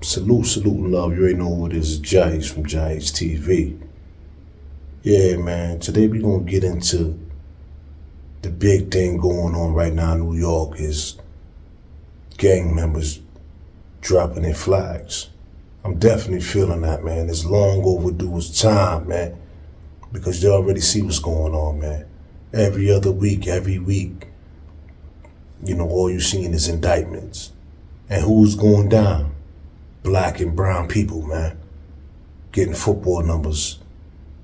Salute, and love. You already know what it is. JAH-ACE from JAH-ACE TV. Yeah, man. Today we gonna get into the big thing going on right now in New York is gang members dropping their flags. I'm definitely feeling that, man. It's long overdue. It's time, man. Because you already see what's going on, man. Every other week, every week, you know, all you seeing is indictments. And who's going down? Black and brown people, man. Getting football numbers,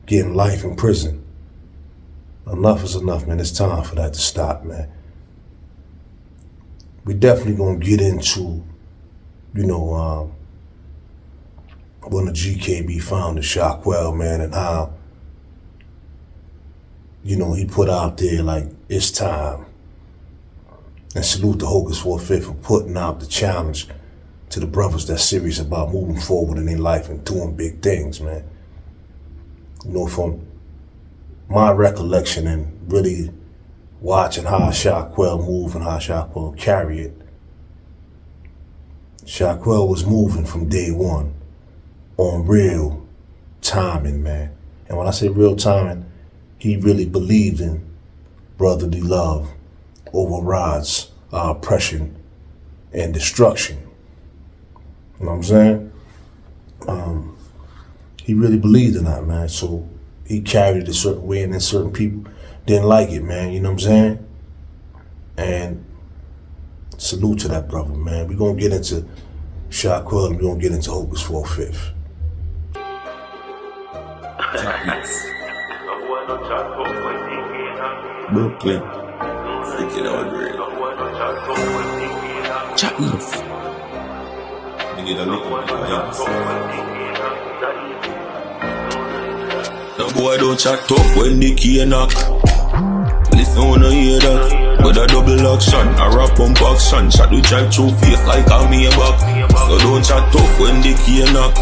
getting life in prison. Enough is enough, man. It's time for that to stop, man. We definitely gonna get into, you know, when the GKB founder, Shaquell, man, and how, you know, he put out there like, it's time. And salute the Hocus 45th for putting out the challenge to the brothers that's serious about moving forward in their life and doing big things, man. You know, from my recollection and really watching how Shaquell move and how Shaquell carry it, Shaquell was moving from day one on real timing, man. And when I say real timing, he really believed in brotherly love overrides our oppression and destruction. You know what I'm saying? He really believed in that, man. So he carried it a certain way, and then certain people didn't like it, man. You know what I'm saying? And salute to that brother, man. We're going to get into Shaquell and we're going to get into Hocus 45th. Brooklyn, stick it out real. JAH-ACE. We need a little bit of hands. The boy don't chat tough when the key knock. Listen when I hear that. With a double action, a rap pump action. Shot we drive through face like a me back. So don't chat tough when the key knock.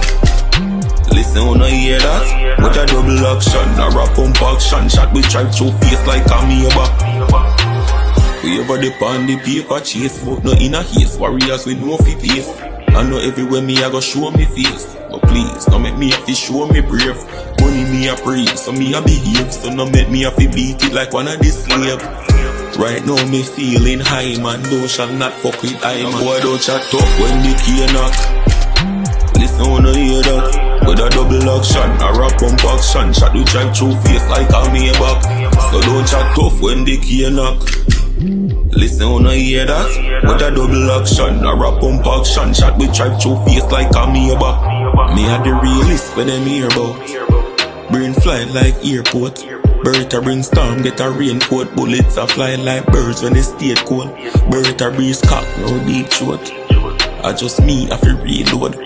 Listen when I hear that. With a double action, a rap pump action. Shot we drive through face like a me back. We ever depend the paper chase, but no in a haste. Warriors with no fi pace. I know everywhere me I go show me face. But please, don't make me have to show me brave. Money me a praise, so me a behave. So no make me have to beat it like one of the slave. Right now me feeling high, man. Thou shall not fuck with I, man. Boy don't chat tough when the key knock. Listen when I hear that. With a double action, a rap pump action. Shot we drive through face like a me back. So don't chat tough when the key knock. Listen when I hear that. With a double action, a rap pump action. Shot we drive through face like a me back. Me had the realist when them hear about. Brain fly like airport. Bertha bring storm, get a raincoat. Bullets are fly like birds when they stay cold. Bertha breeze cock, no deep throat. I just me, I feel reload.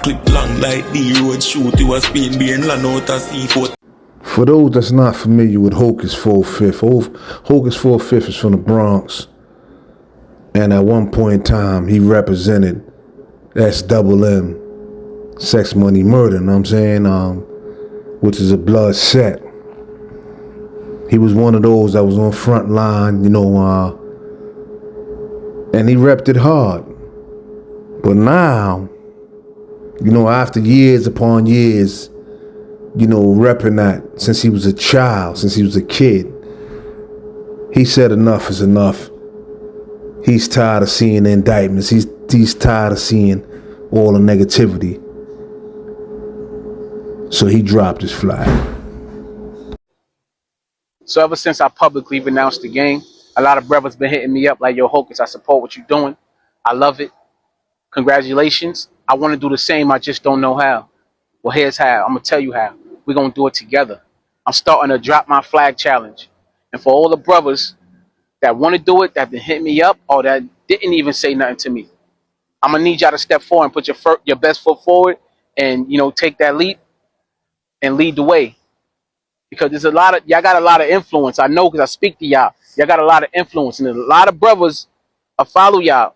Clip long like the road, shoot you a spin being land out a seafood. For those that's not familiar with Hocus 45th, Hocus 45th is from the Bronx. And at one point in time, he represented SMM, Sex, Money, Murder, you know what I'm saying? Which is a blood set. He was one of those that was on front line, you know, and he repped it hard. But now, you know, after years upon years, you know, repping that since he was a child, since he was a kid, he said enough is enough. He's tired of seeing the indictments. He's tired of seeing all the negativity. So he dropped his flag. So ever since I publicly renounced the gang, a lot of brothers been hitting me up like, yo, Hocus, I support what you're doing. I love it. Congratulations. I want to do the same. I just don't know how. Well, here's how. I'm going to tell you how. We're going to do it together. I'm starting a Drop My Flag challenge. And for all the brothers that want to do it, that been hitting me up, or that didn't even say nothing to me, I'm going to need y'all to step forward and put your best foot forward and, you know, take that leap and lead the way. Because there's y'all got a lot of influence. I know because I speak to y'all. Y'all got a lot of influence. And a lot of brothers follow y'all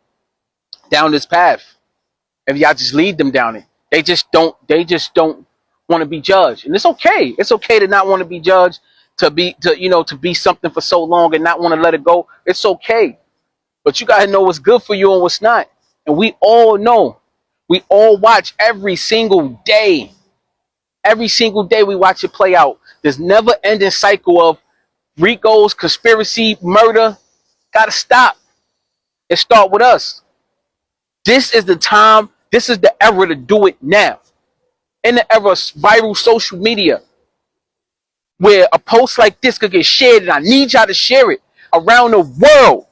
down this path. If y'all just lead them down it. They just don't want to be judged. And it's okay. It's okay to not want to be judged, to be something for so long and not want to let it go. It's okay. But you gotta know what's good for you and what's not. And we all know We all watch every single day. Every single day we watch it play out. There's never ending cycle of Rico's conspiracy, murder. Gotta stop. It start with us. This is the time. This is the era to do it now. In the era of viral social media, where a post like this could get shared, and I need y'all to share it around the world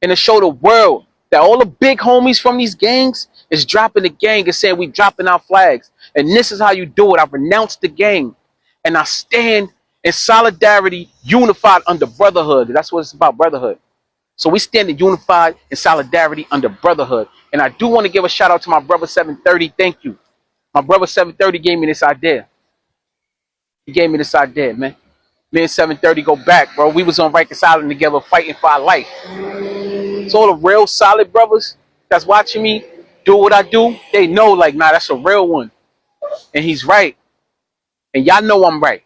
and to show the world that all the big homies from these gangs is dropping the gang and saying we dropping our flags. And this is how you do it. I renounce the gang and I stand in solidarity, unified under brotherhood. That's what it's about, brotherhood. So we stand unified in solidarity under brotherhood. And I do want to give a shout out to my brother 730. Thank you. My brother 730 gave me this idea. He gave me this idea, man. Me and 730 go back, bro. We was on Rikers Island together fighting for our life. So all the real solid brothers that's watching me do what I do, they know like, nah, that's a real one. And he's right. And y'all know I'm right.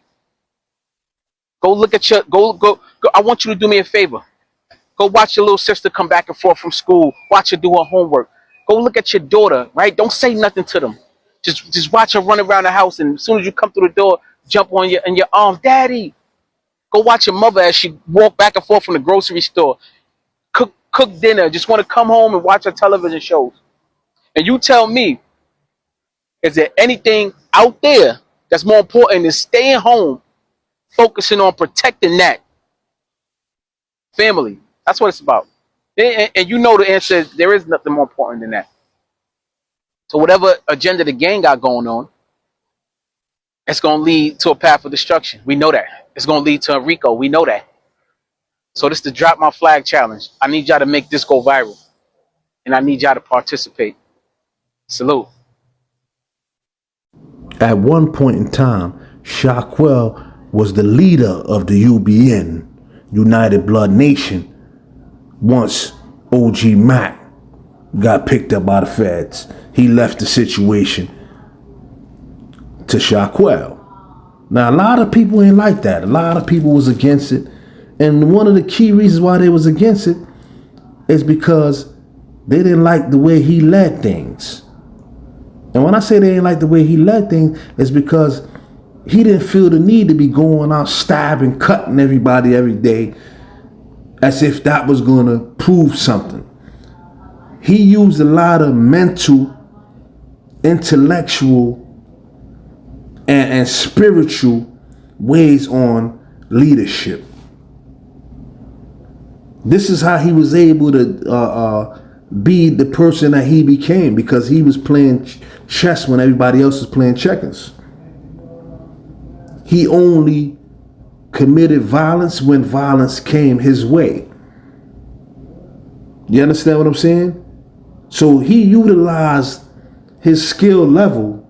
Go look at your, go. I want you to do me a favor. Go watch your little sister come back and forth from school. Watch her do her homework. Go look at your daughter, right? Don't say nothing to them. Just watch her run around the house, and as soon as you come through the door, jump on in your arms, Daddy. Go watch your mother as she walk back and forth from the grocery store. Cook dinner. Just want to come home and watch her television shows. And you tell me, is there anything out there that's more important than staying home, focusing on protecting that family? That's what it's about. And you know the answer is there is nothing more important than that. So whatever agenda the gang got going on, it's going to lead to a path of destruction. We know that. It's going to lead to a RICO. We know that. So this is the Drop My Flag Challenge. I need y'all to make this go viral. And I need y'all to participate. Salute. At one point in time, Shaquell was the leader of the UBN, United Blood Nation, once OG Mac got picked up by the feds. He left the situation to Shaquell. Now, a lot of people ain't like that. A lot of people was against it. And one of the key reasons why they was against it is because they didn't like the way he led things. And when I say they didn't like the way he led things, it's because he didn't feel the need to be going out stabbing, cutting everybody every day as if that was going to prove something. He used a lot of mental, intellectual, and spiritual ways on leadership. This is how he was able to be the person that he became, because he was playing chess when everybody else was playing checkers. He only committed violence when violence came his way. You understand what I'm saying? So he utilized his skill level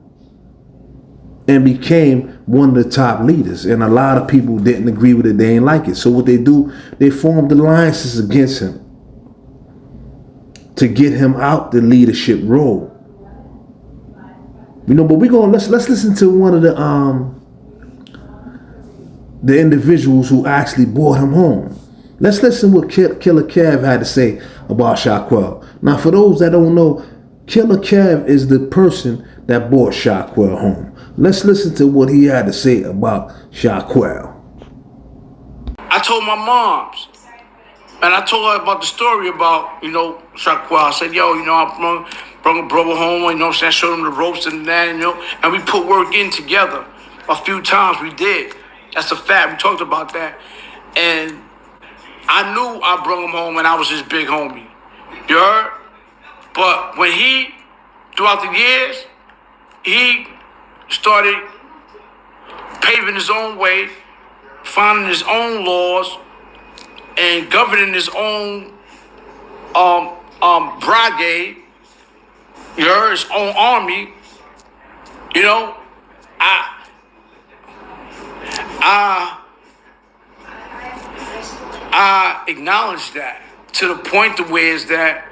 and became one of the top leaders. And a lot of people didn't agree with it. They ain't like it. So what they do, they formed alliances against him to get him out the leadership role. You know, but let's listen to one of the individuals who actually brought him home. Let's listen what Killer Kev had to say about Shaquell. Now, for those that don't know, Killer Kev is the person that brought Shaquell home. Let's listen to what he had to say about Shaquell. I told my moms, and I told her about the story about, Shaquell. I said, I brought a brother home, what I'm saying? I showed him the ropes and that, and we put work in together. A few times we did. That's a fact. We talked about that. And I knew I brought him home when I was his big homie. You heard? But when throughout the years, he started paving his own way, finding his own laws, and governing his own brigade, his own army. I acknowledge that to the point to where is that,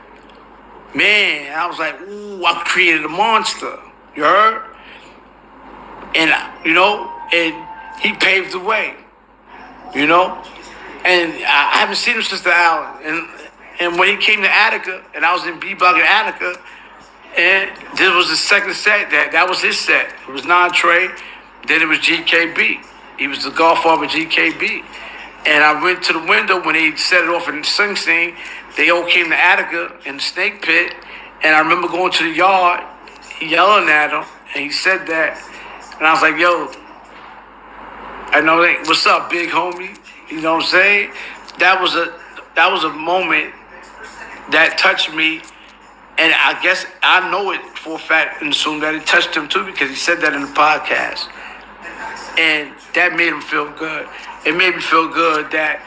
man, I was like, ooh, I created a monster. You heard? And, and he paved the way, And I haven't seen him since the Allen. And when he came to Attica, and I was in B-Block in Attica, And this was the second set. That was his set. It was Trey. Then it was GKB. He was the godfather of GKB. And I went to the window when he set it off in Sing Sing. They all came to Attica in the snake pit. And I remember going to the yard, yelling at him. And he said that. And I was like, yo, I know, like, what's up, big homie? You know what I'm saying? That was a moment that touched me. And I guess I know it for a fact and assume that it touched him too, because he said that in the podcast. And that made him feel good. It made me feel good that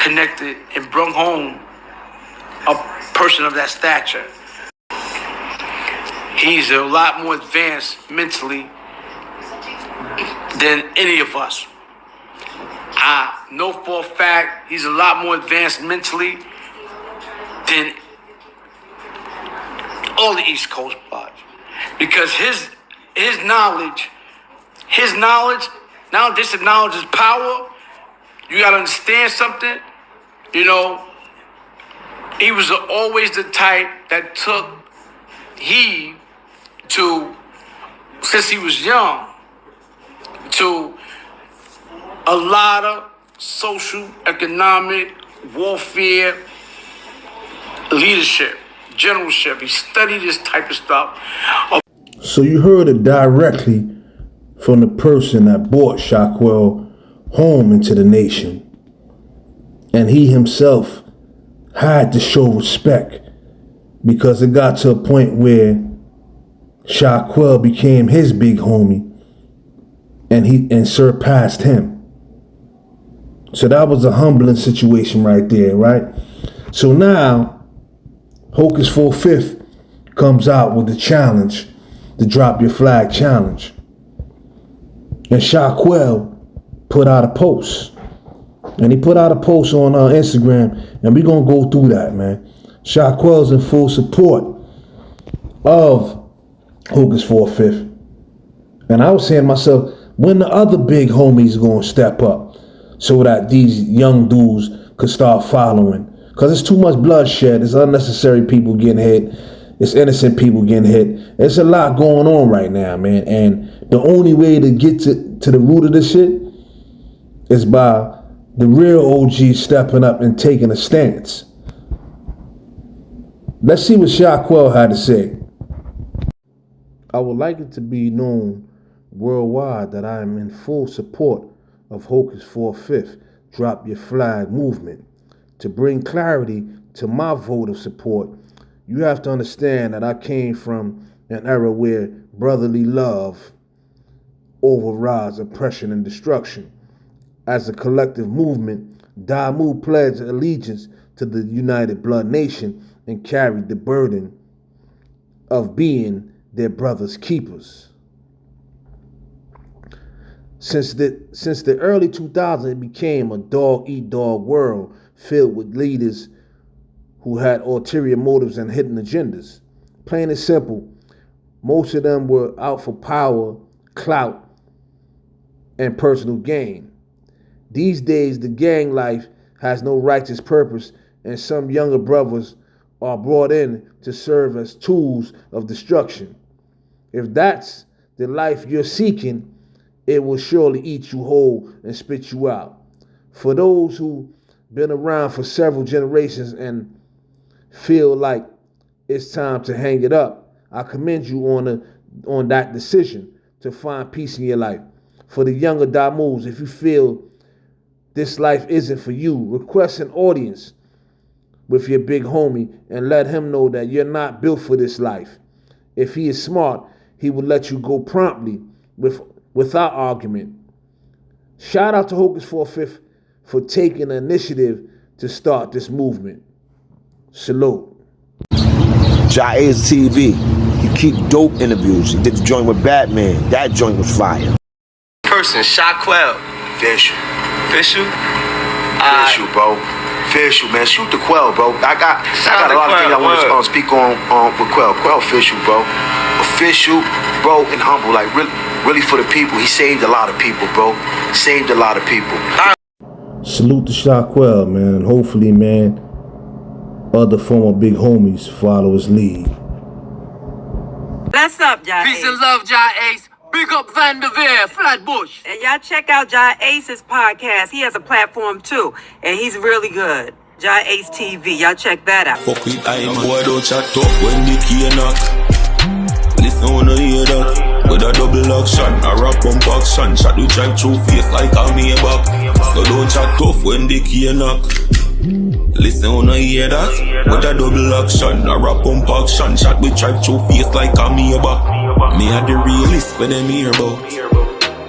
connected and brought home a person of that stature. He's a lot more advanced mentally than any of us. I know for a fact he's a lot more advanced mentally than all the East Coast bloods. Because his knowledge, now this knowledge is power. You gotta understand something. You know, he was always the type that took heed to, since he was young, to a lot of social, economic, warfare, leadership, generalship. He studied this type of stuff. So you heard it directly from the person that brought Shaquell home into the nation. And he himself had to show respect, because it got to a point where Shaquell became his big homie and surpassed him. So that was a humbling situation right there, right? So now Hocus 45th comes out with the challenge, the Drop Your Flag challenge. And Shaquell put out a post. And he put out a post on Instagram, and we're going to go through that, man. Shaquell's in full support of Hocus 45th. And I was saying to myself, when the other big homies going to step up so that these young dudes could start following? Because it's too much bloodshed. It's unnecessary people getting hit. It's innocent people getting hit. There's a lot going on right now, man. And the only way to get to the root of this shit is by the real OGs stepping up and taking a stance. Let's see what Shaquell had to say. I would like it to be known worldwide that I am in full support of Hocus 45th Drop Your Flag movement. To bring clarity to my vote of support, you have to understand that I came from an era where brotherly love overrides oppression and destruction. As a collective movement, Damu pledged allegiance to the United Blood Nation and carried the burden of being their brothers' keepers. Since the early 2000s, it became a dog-eat-dog world filled with leaders who had ulterior motives and hidden agendas. Plain and simple, most of them were out for power, clout, and personal gain. These days, the gang life has no righteous purpose, and some younger brothers are brought in to serve as tools of destruction. If that's the life you're seeking, it will surely eat you whole and spit you out. For those who've been around for several generations and feel like it's time to hang it up, I commend you on that decision to find peace in your life. For the younger Damus, if you feel this life isn't for you, request an audience with your big homie and let him know that you're not built for this life. If he is smart, he will let you go promptly without argument. Shout out to Hocus 45th for taking the initiative to start this movement. Salute. JAH-ACE TV. You keep dope interviews. You did the joint with Batman. That joint was fire. Person, Shaquell. Official. Official? Official, bro. Official, man. Shoot the Quell, bro. I got a lot of things I want to speak on with Quell. Quell official, bro. Official, bro, and humble. Like, really for the people. He saved a lot of people, bro. Saved a lot of people. Salute to Shaquell, man. And hopefully, man, Other former big homies follow his lead. What's up, JAH-ACE? Peace and love, JAH-ACE. Big up Van de Veer, Flatbush. And y'all check out JAH-ACE's podcast. He has a platform too, and he's really good. JAH-ACE TV. Y'all check that out. Fuck with I, man. Boy, don't chat tough when the key knock. Listen, I wanna hear that. With a double action, a rap pump action. Shot the drive through face like a me back. So don't chat tough when the key knock. Listen, I wanna hear that. With a double action, a rap pump action. Shot the drive through face like a me back. Me had the realist when them hear about.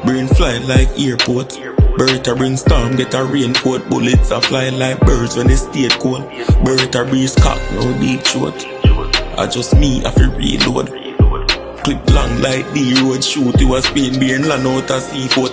Brain fly like airport. Beretta bring storm, get a raincoat. Bullets are fly like birds when they stay cold. Beretta breeze cock, no deep throat. I just me, I feel reload. Clip long like the road shoot. You a Spain being land out a seafood.